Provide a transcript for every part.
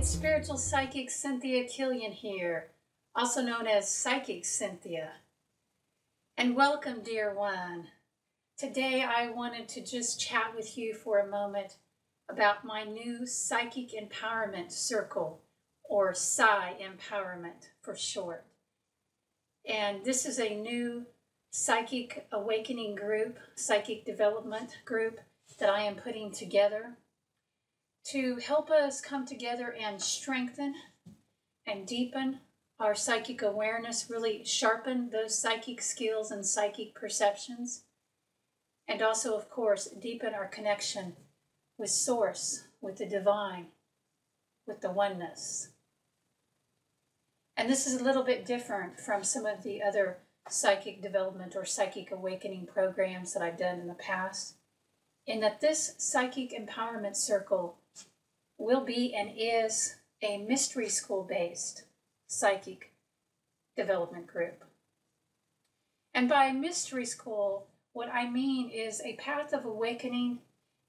It's Spiritual Psychic Cynthia Killian here, also known as Psychic Cynthia. And welcome, dear one. Today I wanted to just chat with you for a moment about my new Psychic Empowerment Circle, or Psy Empowerment for short. And this is a new psychic awakening group, psychic development group that I am putting together to help us come together and strengthen and deepen our psychic awareness, really sharpen those psychic skills and psychic perceptions, and also, of course, deepen our connection with Source, with the divine, with the oneness. And this is a little bit different from some of the other psychic development or psychic awakening programs that I've done in the past, in that this Psychic Empowerment Circle will be and is a mystery school-based psychic development group. And by mystery school, what I mean is a path of awakening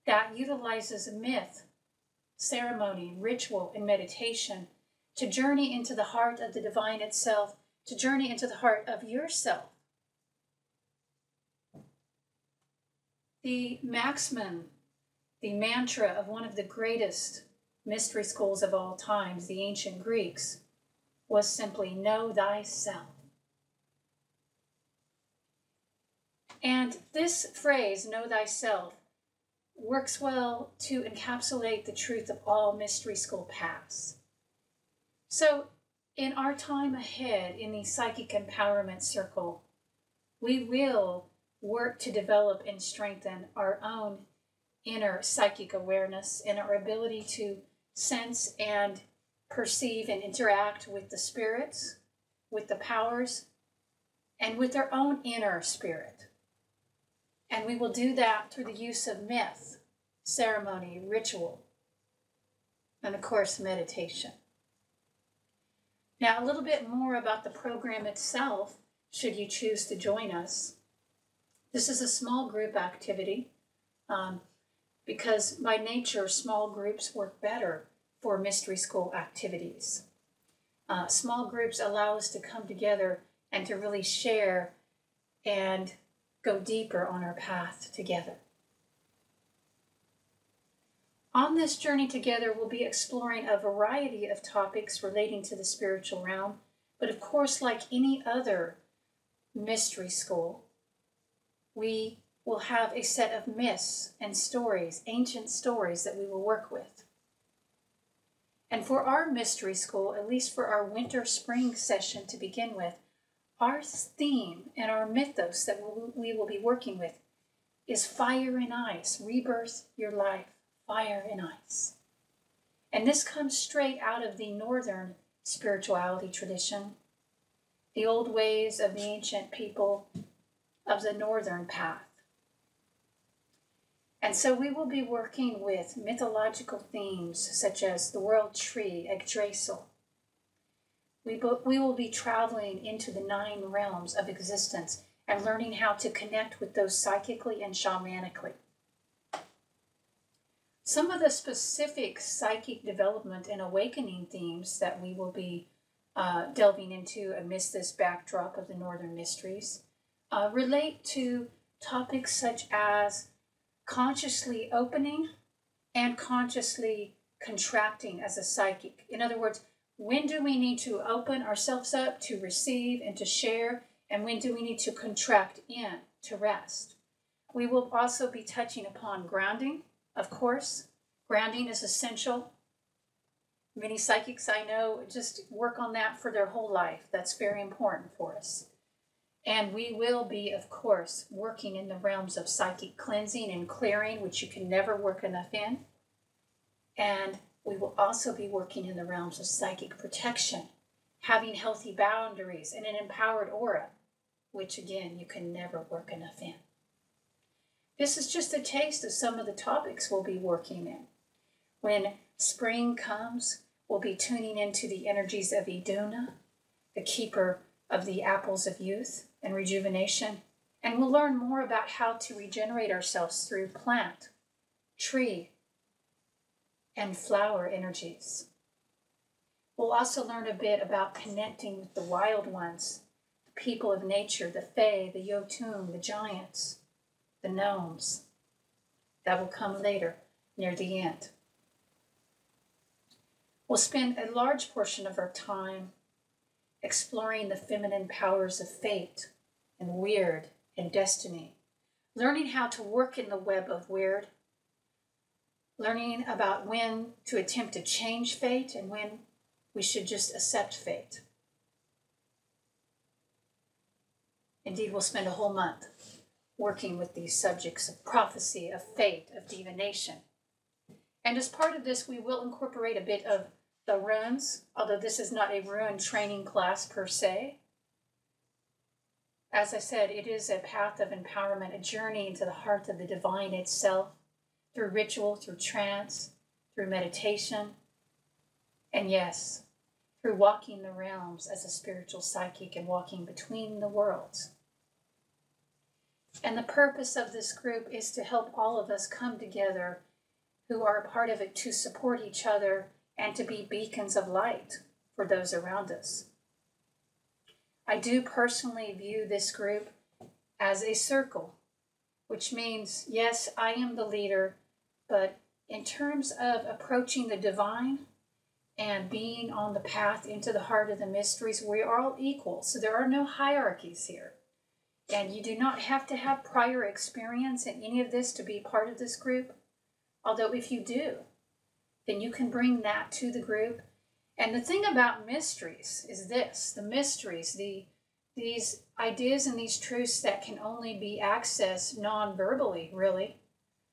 that utilizes myth, ceremony, ritual, and meditation to journey into the heart of the divine itself, to journey into the heart of yourself. The maximum, the mantra of one of the greatest mystery schools of all times, the ancient Greeks, was simply know thyself. And this phrase, know thyself, works well to encapsulate the truth of all mystery school paths. So in our time ahead in the Psychic Empowerment Circle, we will work to develop and strengthen our own inner psychic awareness and our ability to sense and perceive and interact with the spirits, with the powers, and with our own inner spirit. And we will do that through the use of myth, ceremony, ritual, and of course, meditation. Now, a little bit more about the program itself, should you choose to join us. This is a small group activity because by nature, small groups work better for mystery school activities. Small groups allow us to come together and to really share and go deeper on our path together. On this journey together, we'll be exploring a variety of topics relating to the spiritual realm, but of course, like any other mystery school, we will have a set of myths and stories, ancient stories that we will work with. And for our mystery school, at least for our winter-spring session to begin with, our theme and our mythos that we will be working with is fire and ice, rebirth your life, fire and ice. And this comes straight out of the northern spirituality tradition, the old ways of the ancient people of the northern path. And so we will be working with mythological themes such as the world tree, Yggdrasil. We will be traveling into the 9 realms of existence and learning how to connect with those psychically and shamanically. Some of the specific psychic development and awakening themes that we will be delving into amidst this backdrop of the Northern Mysteries relate to topics such as consciously opening and consciously contracting as a psychic. In other words, when do we need to open ourselves up to receive and to share, and when do we need to contract in to rest? We will also be touching upon grounding, of course. Grounding is essential. Many psychics I know just work on that for their whole life. That's very important for us. And we will be, of course, working in the realms of psychic cleansing and clearing, which you can never work enough in. And we will also be working in the realms of psychic protection, having healthy boundaries and an empowered aura, which again, you can never work enough in. This is just a taste of some of the topics we'll be working in. When spring comes, we'll be tuning into the energies of Iduna, the keeper of the apples of youth and rejuvenation, and we'll learn more about how to regenerate ourselves through plant, tree, and flower energies. We'll also learn a bit about connecting with the wild ones, the people of nature, the fae, the Jotun, the giants, the gnomes. That will come later, near the end. We'll spend a large portion of our time exploring the feminine powers of fate and weird and destiny, learning how to work in the web of weird, learning about when to attempt to change fate and when we should just accept fate. Indeed, we'll spend a whole month working with these subjects of prophecy, of fate, of divination. And as part of this, we will incorporate a bit of the runes, although this is not a rune training class per se. As I said, it is a path of empowerment, a journey into the heart of the divine itself, through ritual, through trance, through meditation, and yes, through walking the realms as a spiritual psychic and walking between the worlds. And the purpose of this group is to help all of us come together who are a part of it to support each other and to be beacons of light for those around us. I do personally view this group as a circle, which means, yes, I am the leader, but in terms of approaching the divine and being on the path into the heart of the mysteries, we are all equal. So there are no hierarchies here. And you do not have to have prior experience in any of this to be part of this group. Although if you do, then you can bring that to the group. And the thing about mysteries is this, the mysteries, these ideas and these truths that can only be accessed non-verbally, really.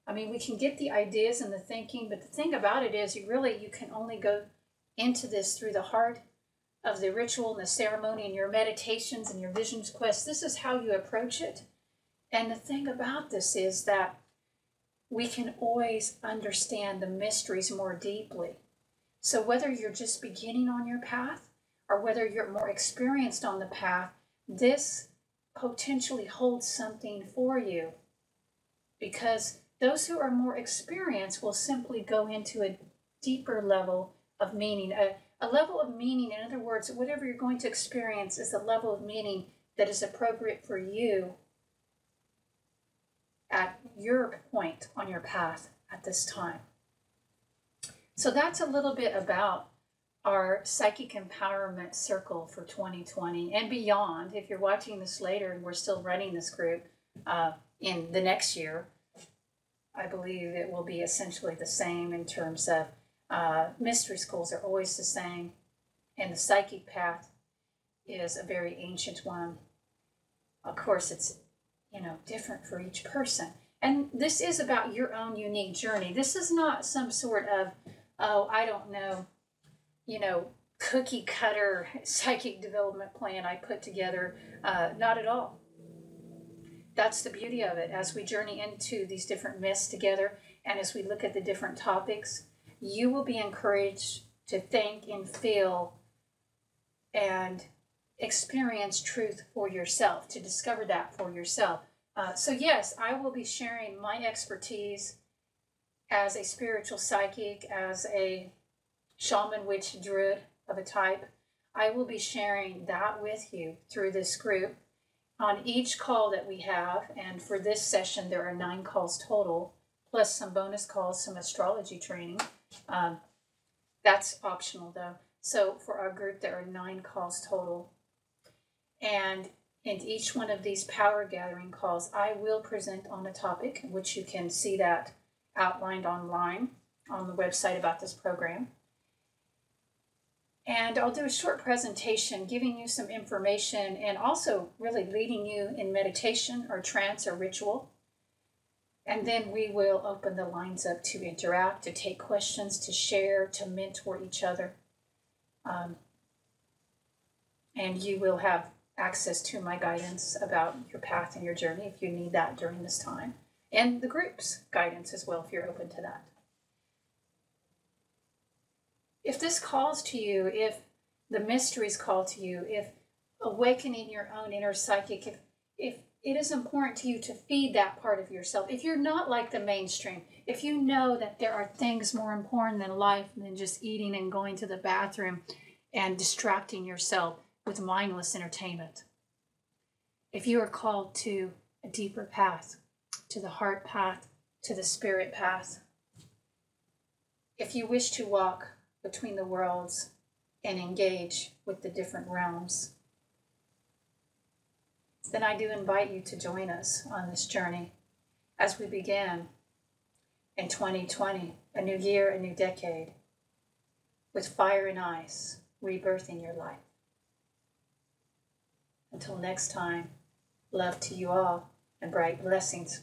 I mean, we can get the ideas and the thinking, but the thing about it is you can only go into this through the heart of the ritual and the ceremony and your meditations and your visions quests. This is how you approach it. And the thing about this is that we can always understand the mysteries more deeply. So whether you're just beginning on your path or whether you're more experienced on the path, this potentially holds something for you, because those who are more experienced will simply go into a deeper level of meaning, a level of meaning. In other words, whatever you're going to experience is a level of meaning that is appropriate for you at your point on your path at this time. So that's a little bit about our Psychic Empowerment Circle for 2020 and beyond. If you're watching this later and we're still running this group in the next year, I believe it will be essentially the same in terms of mystery schools are always the same, and the psychic path is a very ancient one. Of course, it's different for each person. And this is about your own unique journey. This is not some sort of, cookie cutter psychic development plan I put together. Not at all. That's the beauty of it. As we journey into these different myths together, and as we look at the different topics, you will be encouraged to think and feel and experience truth for yourself, to discover that for yourself. So yes, I will be sharing my expertise as a spiritual psychic, as a shaman, witch, druid of a type. I will be sharing that with you through this group on each call that we have. And for this session, there are 9 calls total, plus some bonus calls, some astrology training. That's optional though. So for our group, there are 9 calls total. And in each one of these power gathering calls, I will present on a topic, which you can see that outlined online on the website about this program. And I'll do a short presentation giving you some information and also really leading you in meditation or trance or ritual. And then we will open the lines up to interact, to take questions, to share, to mentor each other. And you will have access to my guidance about your path and your journey if you need that during this time. And the group's guidance as well, if you're open to that. If this calls to you, if the mysteries call to you, if awakening your own inner psychic, if it is important to you to feed that part of yourself, if you're not like the mainstream, if you know that there are things more important than life than just eating and going to the bathroom, and distracting yourself with mindless entertainment. If you are called to a deeper path, to the heart path, to the spirit path, if you wish to walk between the worlds and engage with the different realms, then I do invite you to join us on this journey as we begin in 2020, a new year, a new decade, with fire and ice, rebirthing your life. Until next time, love to you all and bright blessings.